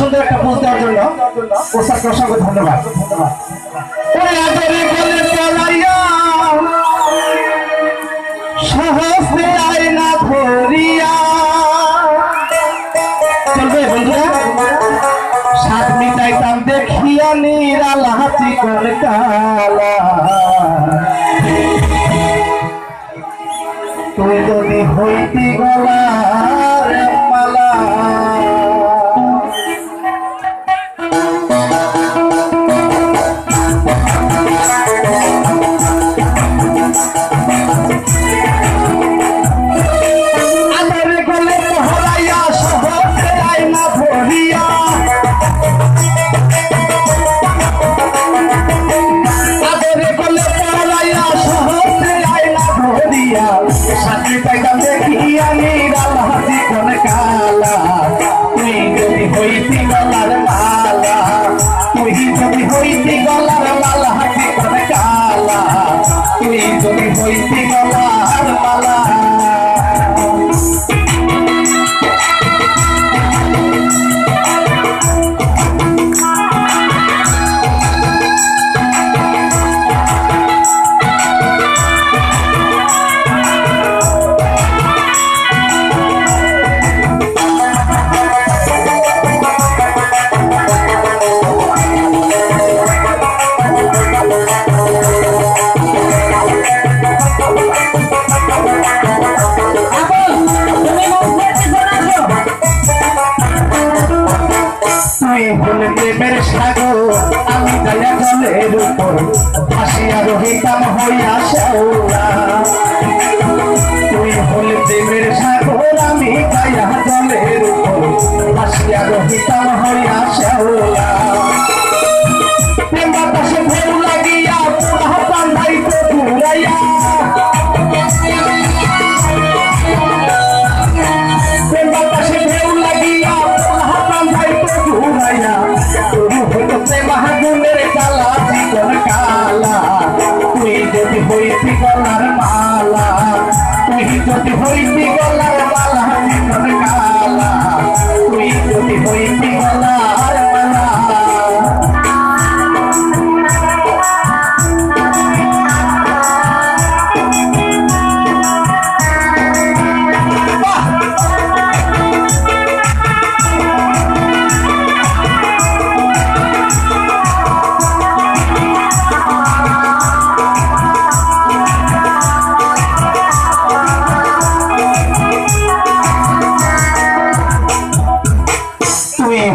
সুন্দর একটা পোজ দেওয়ার জন্য ওস্তাদকে অসংখ্য ধন্যবাদ। ওরে আদরে বলে চলাইয়া সহজে আয়না ধরিয়া চলবে বন্ধুরা। সাত মিটাইতাম দেখিয়া নিরালা চিকন কালা, তুই যদি হইতি গলার মালা। আদরে গলে পহরাইয়া সহজে আয়না ধরিয়া, আদরে গলে পহরাইয়া সহজে আয়না ধরিয়া, সাথে পাইতাম দেখিয়া নিরালা চিকন কালা, তুই যদি হইতি গলার মালা, তুই যদি হইতি গলার মালা চিকন কালা, তুই যদি হইতি গলার মালা। প্রেমের সাগর আমি দয়া জলের উপর ভাসিয়া রহিতাম হইয়া শ্যাওলা, তুই হলে প্রেমের সাগর আমি দয়া জলের উপর ভাসিয়া রহিতাম হইয়া শ্যাওলা। প্রেম বাতাসে ঢেউ লাগিয়া পুরা পান্ডাইতে ঘুরাইয়া, প্রেম বাতাসে ঢেউ লাগিয়া পুরা পান্ডাইতে ঘুরাইয়া, মহাগুণের কালা চিকন কালা, তুই যদি হইতি গলার মালা, তুই যদি হইতি গলার মালা চিকন কালা, তুই যদি হইতি গলার মালা।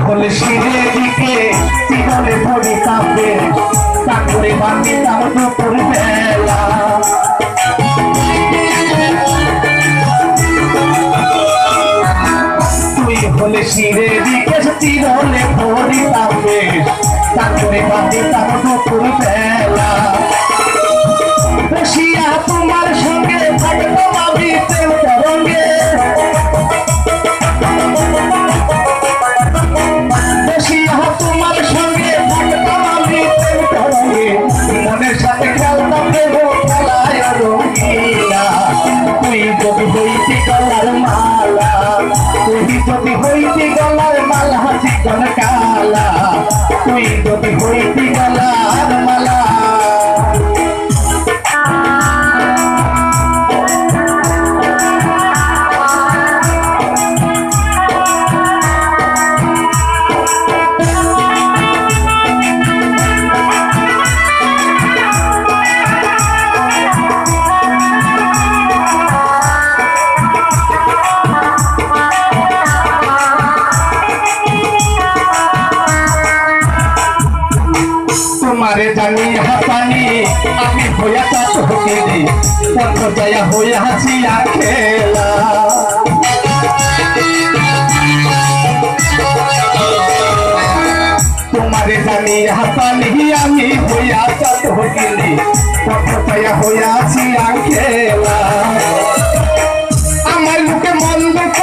হলে শিরে দিকে জীবনে ধরে কাঁপে চাকরে বাঁধিতাম দুপুর বেলা, তুই হলে শিরে দিকে চিরলে ধরে কাঁপে চাকরে বাঁধিতাম দুপুর বেলা। বসিয়া তোমার সঙ্গে থাকতাম আমি প্রেম তরঙ্গে, তোমার সঙ্গে থাকতাম আমি প্রেম তরঙ্গে, মনের সাথে খেলতাম দেব খেলায় রঙিনা, তুই যদি হইতি গলার মালা, তুই যদি হইতি গলার মালা চিকন কালা, তুই যদি হইতি গলার মালা। তোমারে জানি হাসানি আমি হইয়া চাচ হকিনি, পথ জয়া হইয়া হাসিয়া খেলা, তোমারে জানি হাসানি আমি হইয়া চাচ হকিনি, পথ জয়া হইয়া হাসিয়া খেলা। আমার মুখে মন দুঃখ